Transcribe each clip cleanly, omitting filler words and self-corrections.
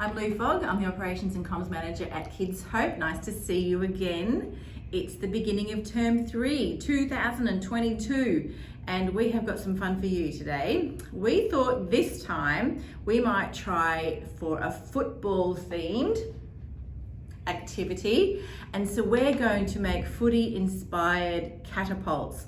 I'm Lou Fogg. I'm the Operations and Comms Manager at Kids Hope. Nice to see you again. It's the beginning of Term 3, 2022, and we have got some fun for you today. We thought this time we might try for a football-themed activity, and so we're going to make footy-inspired catapults.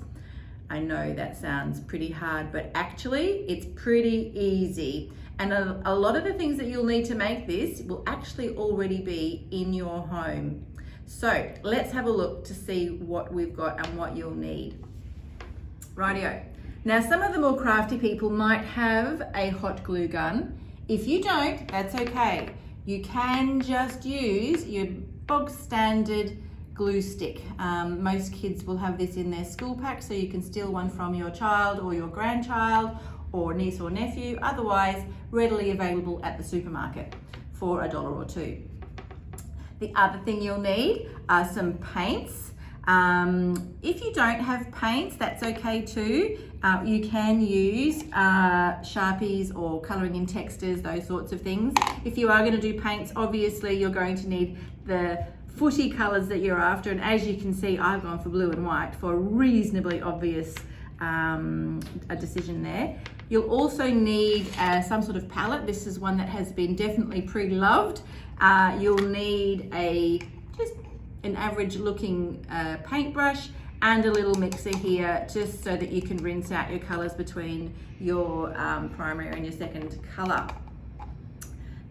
I know that sounds pretty hard, but actually it's pretty easy. And a lot of the things that you'll need to make this will actually already be in your home. So let's have a look to see what we've got and what you'll need. Rightio. Now, some of the more crafty people might have a hot glue gun. If you don't, that's okay. You can just use your bog standard glue stick. Most kids will have this in their school pack, so you can steal one from your child or your grandchild or niece or nephew, otherwise readily available at the supermarket for $1 or $2. The other thing you'll need are some paints. If you don't have paints, that's okay too. You can use Sharpies or colouring in textures, those sorts of things. If you are going to do paints, obviously you're going to need the footy colours that you're after, and as you can see, I've gone for blue and white for a reasonably obvious a decision there. You'll also need some sort of palette. This is one that has been definitely pre-loved. You'll need just an average looking paintbrush and a little mixer here, just so that you can rinse out your colours between your primary and your second colour.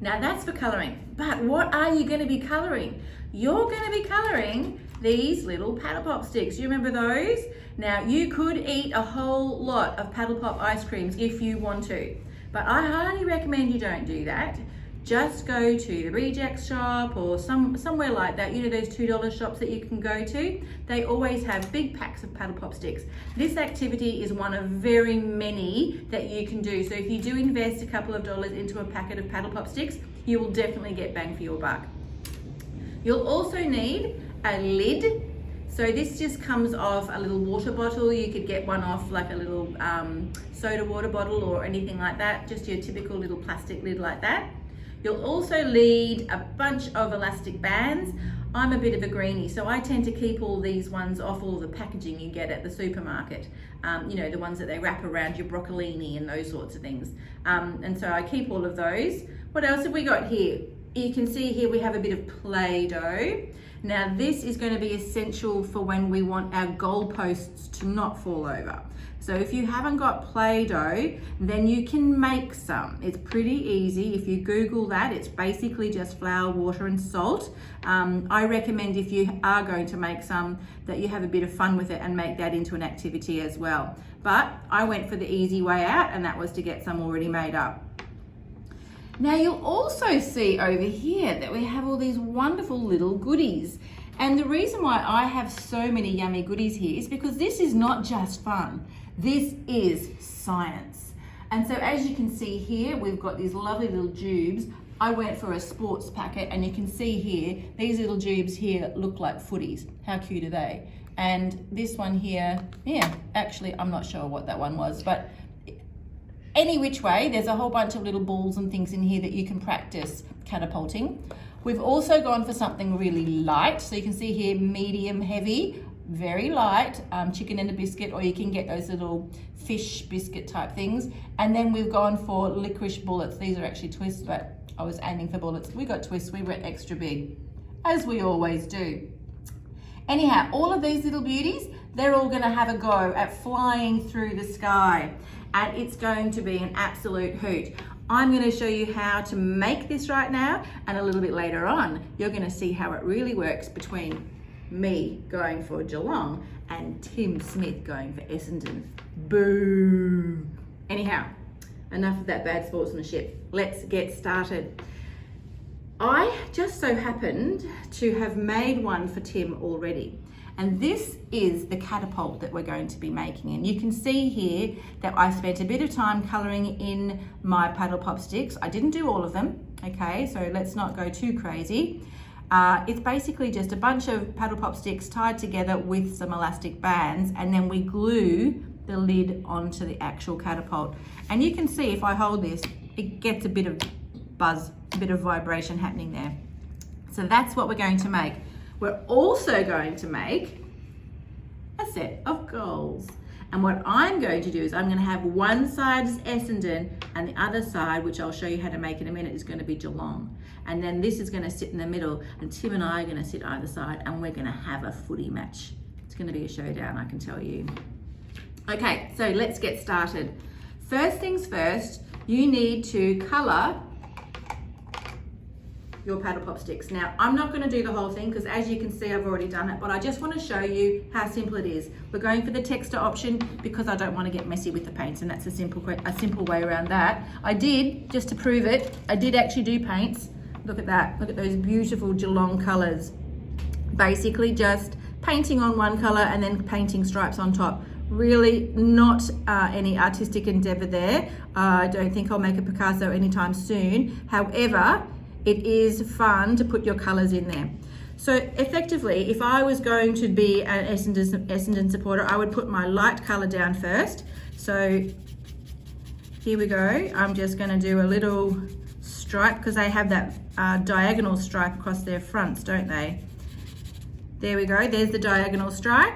Now that's for colouring, but what are you going to be colouring? You're going to be colouring these little paddle pop sticks. You remember those? Now you could eat a whole lot of paddle pop ice creams if you want to, but I highly recommend you don't do that. Just go to the reject shop or somewhere like that. You know those $2 shops that you can go to? They always have big packs of paddle pop sticks. This activity is one of very many that you can do. So if you do invest a couple of dollars into a packet of paddle pop sticks, you will definitely get bang for your buck. You'll also need a lid. So this just comes off a little water bottle. You could get one off like a little soda water bottle or anything like that, just your typical little plastic lid like that. You'll also need a bunch of elastic bands. I'm a bit of a greenie, so I tend to keep all these ones off all the packaging you get at the supermarket. You know, the ones that they wrap around your broccolini and those sorts of things. And so I keep all of those. What else have we got here? You can see here we have a bit of Play-Doh. Now this is going to be essential for when we want our goalposts to not fall over. So if you haven't got Play-Doh, then you can make some. It's pretty easy. If you Google that, it's basically just flour, water and salt. I recommend if you are going to make some that you have a bit of fun with it and make that into an activity as well. But I went for the easy way out, and that was to get some already made up. Now you'll also see over here that we have all these wonderful little goodies. And the reason why I have so many yummy goodies here is because this is not just fun. This is science. And so as you can see here, we've got these lovely little tubes. I went for a sports packet, and you can see here, these little tubes here look like footies. How cute are they? And this one here, yeah, actually, I'm not sure what that one was, but any which way, there's a whole bunch of little balls and things in here that you can practice catapulting. We've also gone for something really light. So you can see here, medium heavy, very light, chicken and a biscuit, or you can get those little fish biscuit type things. And then we've gone for licorice bullets. These are actually twists, but I was aiming for bullets. We got twists, we went extra big, as we always do. Anyhow, all of these little beauties, they're all gonna have a go at flying through the sky. And it's going to be an absolute hoot. I'm going to show you how to make this right now, and a little bit later on, you're going to see how it really works between me going for Geelong and Tim Smith going for Essendon. Boo! Anyhow, enough of that bad sportsmanship. Let's get started. I just so happened to have made one for Tim already. And this is the catapult that we're going to be making. And you can see here that I spent a bit of time colouring in my paddle pop sticks. I didn't do all of them, okay? So let's not go too crazy. It's basically just a bunch of paddle pop sticks tied together with some elastic bands, and then we glue the lid onto the actual catapult. And you can see if I hold this, it gets a bit of buzz a bit of vibration happening there. So that's what we're going to make. We're also going to make a set of goals. And what I'm going to do is I'm going to have one side is Essendon and the other side, which I'll show you how to make in a minute, is going to be Geelong. And then this is going to sit in the middle, and Tim and I are going to sit either side, and we're going to have a footy match. It's going to be a showdown, I can tell you. Okay, so let's get started. First things first, you need to colour your paddle pop sticks. Now, I'm not going to do the whole thing because as you can see, I've already done it, but I just want to show you how simple it is. We're going for the texture option because I don't want to get messy with the paints, and that's a simple way around that. I did, just to prove it, I did actually do paints. Look at that, look at those beautiful Geelong colours. Basically just painting on one colour and then painting stripes on top. Really not any artistic endeavour there. I don't think I'll make a Picasso anytime soon. However, it is fun to put your colours in there. So effectively, if I was going to be an Essendon supporter, I would put my light colour down first. So here we go. I'm just going to do a little stripe because they have that diagonal stripe across their fronts, don't they? There we go. There's the diagonal stripe.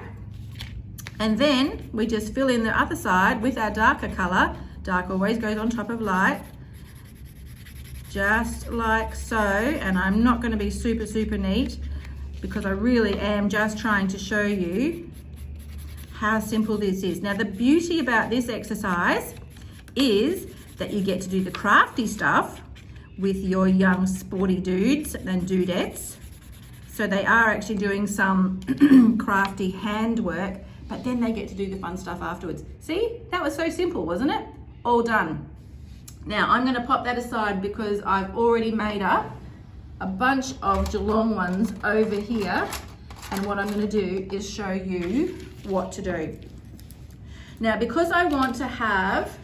And then we just fill in the other side with our darker colour. Dark always goes on top of light. Just like so, and I'm not going to be super neat because I really am just trying to show you how simple this is. Now the beauty about this exercise is that you get to do the crafty stuff with your young sporty dudes and dudettes. So they are actually doing some crafty handwork, but then they get to do the fun stuff afterwards. See, that was so simple, wasn't it? All done. Now I'm going to pop that aside because I've already made up a bunch of Geelong ones over here, and what I'm going to do is show you what to do. Now because I want to have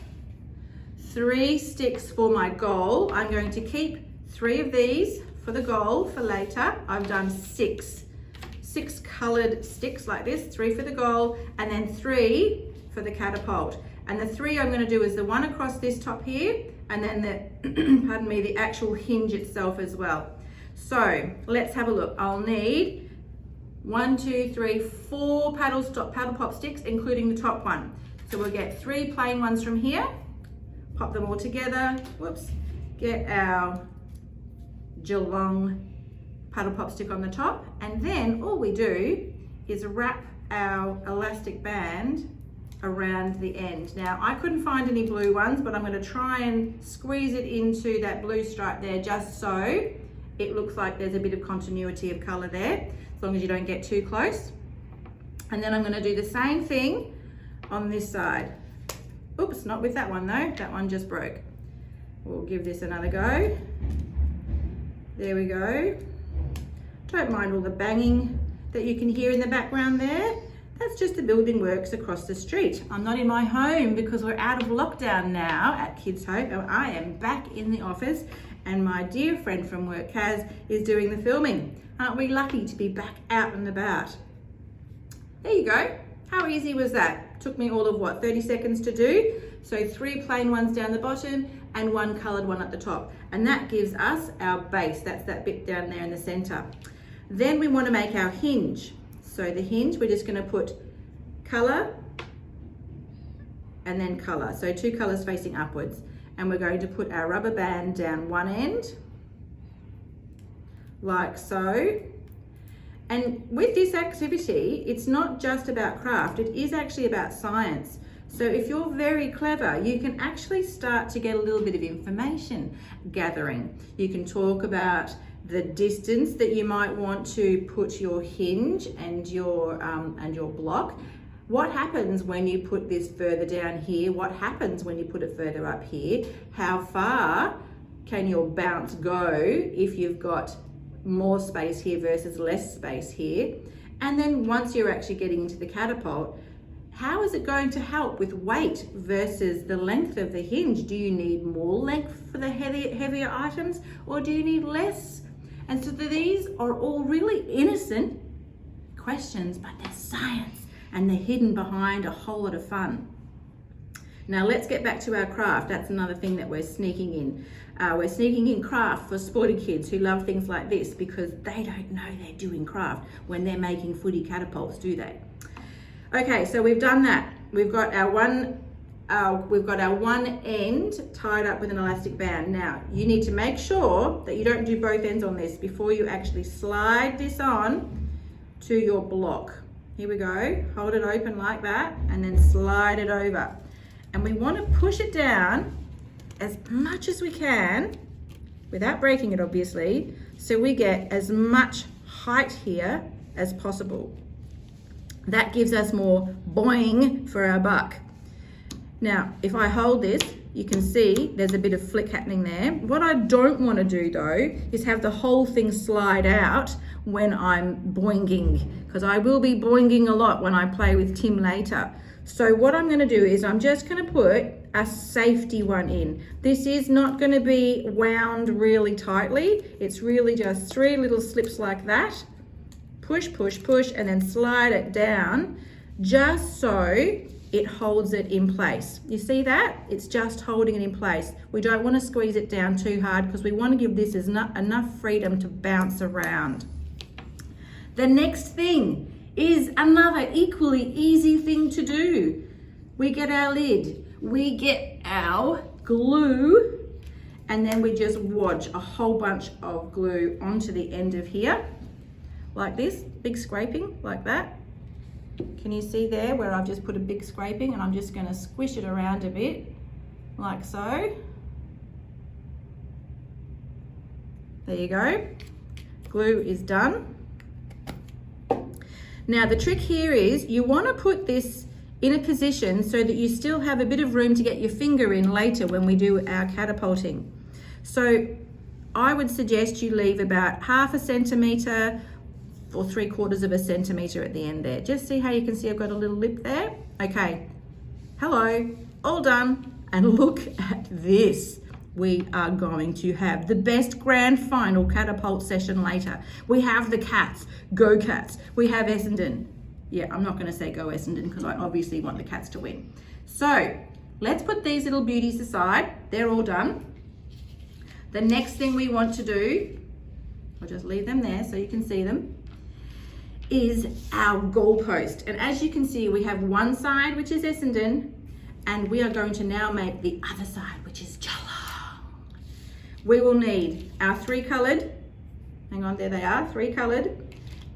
3 sticks for my goal, I'm going to keep 3 of these for the goal for later. I've done 6 coloured sticks like this, 3 for the goal and then 3 for the catapult. And the 3 I'm going to do is the one across this top here, and then the, pardon me, the actual hinge itself as well. So let's have a look. I'll need 1, 2, 3, 4 paddle pop sticks, including the top one. So we'll get 3 plain ones from here, pop them all together, whoops, get our Geelong paddle pop stick on the top, and then all we do is wrap our elastic band around the end. Now I couldn't find any blue ones, but I'm going to try and squeeze it into that blue stripe there just so it looks like there's a bit of continuity of colour there, as long as you don't get too close. And then I'm going to do the same thing on this side. Oops, not with that one though, that one just broke. We'll give this another go. There we go. Don't mind all the banging that you can hear in the background there. That's just the building works across the street. I'm not in my home because we're out of lockdown now at Kids Hope, and I am back in the office, and my dear friend from work, Kaz, is doing the filming. Aren't we lucky to be back out and about? There you go. How easy was that? Took me all of what, 30 seconds to do? So 3 plain ones down the bottom and 1 coloured one at the top. And that gives us our base. That's that bit down there in the centre. Then we want to make our hinge. So the hinge, we're just going to put colour and then colour. So 2 colours facing upwards. And we're going to put our rubber band down one end, like so. And with this activity, it's not just about craft, it is actually about science. So if you're very clever, you can actually start to get a little bit of information gathering. You can talk about the distance that you might want to put your hinge and your block. What happens when you put this further down here? What happens when you put it further up here? How far can your bounce go if you've got more space here versus less space here? And then once you're actually getting into the catapult, how is it going to help with weight versus the length of the hinge? Do you need more length for the heavier items, or do you need less? And so these are all really innocent questions, but they're science and they're hidden behind a whole lot of fun. Now let's get back to our craft. That's another thing that we're sneaking in. We're sneaking in craft for sporty kids who love things like this because they don't know they're doing craft when they're making footy catapults, do they? Okay, so we've done that. We've got our one end tied up with an elastic band. Now you need to make sure that you don't do both ends on this before you actually slide this on to your block. Here we go. Hold it open like that and then slide it over. And we want to push it down as much as we can without breaking it, obviously, so we get as much height here as possible. That gives us more boing for our buck. Now, if I hold this, you can see there's a bit of flick happening there. What I don't want to do though is have the whole thing slide out when I'm boinging, because I will be boinging a lot when I play with Tim later. So what I'm going to do is I'm just going to put a safety one in. This is not going to be wound really tightly. It's really just 3 little slips like that. Push, push, push, and then slide it down just so it holds it in place. You see that? It's just holding it in place. We don't want to squeeze it down too hard because we want to give this enough freedom to bounce around. The next thing is another equally easy thing to do. We get our lid, we get our glue, and then we just wodge a whole bunch of glue onto the end of here, like this, big scraping, like that. Can you see there where I've just put a big scraping, and I'm just going to squish it around a bit, like so. There you go. Glue is done. Now the trick here is you want to put this in a position so that you still have a bit of room to get your finger in later when we do our catapulting. So I would suggest you leave about 1/2 centimetre or 3/4 centimetre at the end there. Just see how you can see I've got a little lip there? Okay, hello, all done. And look at this. We are going to have the best grand final catapult session later. We have the Cats, go Cats. We have Essendon. Yeah, I'm not gonna say go Essendon because I obviously want the Cats to win. So let's put these little beauties aside. They're all done. The next thing we want to do, I'll just leave them there so you can see them, is our goalpost. And as you can see, we have one side, which is Essendon, and we are going to now make the other side, which is Geelong. We will need our 3 coloured, hang on, there they are, 3 coloured,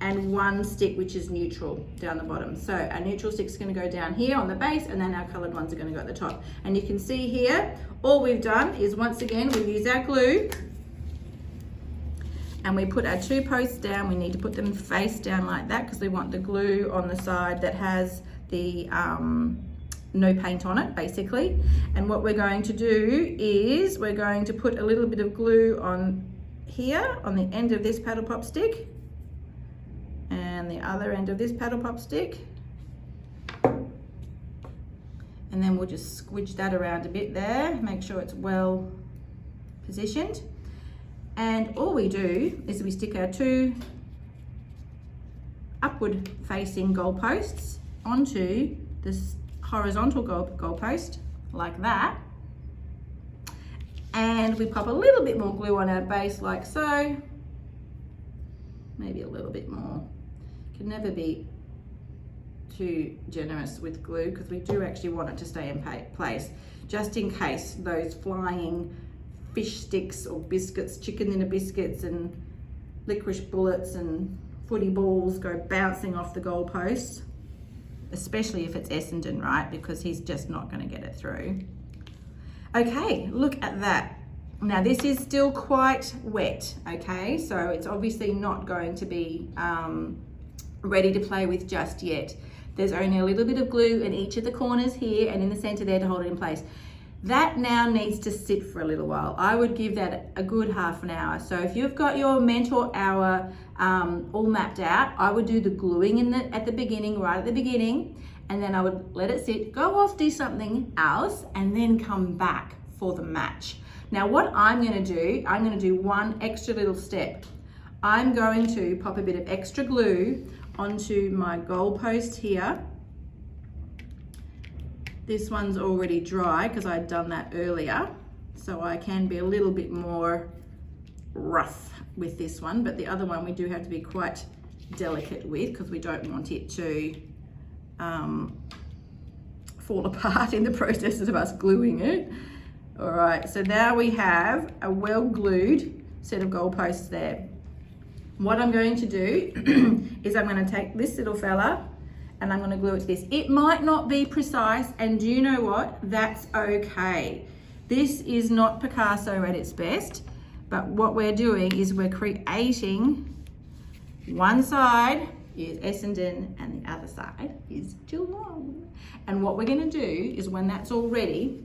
and 1 stick, which is neutral down the bottom. So our neutral stick's going to go down here on the base, and then our coloured ones are going to go at the top. And you can see here, all we've done is, once again, we've used our glue, and we put our 2 posts down. We need to put them face down like that because we want the glue on the side that has the no paint on it, basically. And what we're going to do is we're going to put a little bit of glue on here on the end of this paddle pop stick and the other end of this paddle pop stick, and then we'll just squidge that around a bit there, make sure it's well positioned. And all we do is we stick our 2 upward facing goalposts onto this horizontal goalpost like that, and we pop a little bit more glue on our base like so, maybe a little bit more. Can never be too generous with glue because we do actually want it to stay in place, just in case those flying fish sticks or biscuits, chicken dinner biscuits and licorice bullets and footy balls go bouncing off the goalposts. Especially if it's Essendon, right? Because he's just not going to get it through. Okay, look at that. Now this is still quite wet, okay? So it's obviously not going to be ready to play with just yet. There's only a little bit of glue in each of the corners here and in the center there to hold it in place. That now needs to sit for a little while. I would give that a good half an hour. So if you've got your mentor hour all mapped out, I would do the gluing at the beginning, right at the beginning, and then I would let it sit, go off, do something else, and then come back for the match. Now what I'm gonna do one extra little step. I'm going to pop a bit of extra glue onto my goalpost here, This one's already dry because I'd done that earlier. So I can be a little bit more rough with this one, but the other one we do have to be quite delicate with because we don't want it to fall apart in the process of us gluing it. All right, so now we have a well glued set of goalposts there. What I'm going to do is I'm going to take this little fella and I'm going to glue it to this. It might not be precise, and do you know what? That's okay. This is not Picasso at its best, but what we're doing is we're creating, one side is Essendon and the other side is Geelong. And what we're going to do is when that's all ready,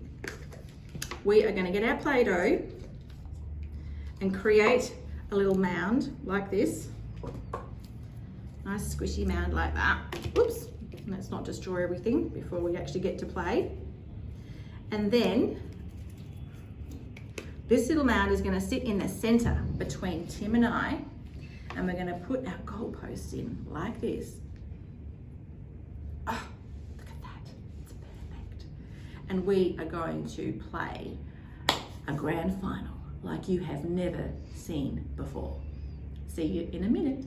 we are going to get our Play-Doh and create a little mound like this. Nice squishy mound like that. Whoops, let's not destroy everything before we actually get to play. And then this little mound is going to sit in the center between Tim and I, and we're going to put our goalposts in like this. Oh, look at that, it's perfect. And we are going to play a grand final like you have never seen before. See you in a minute.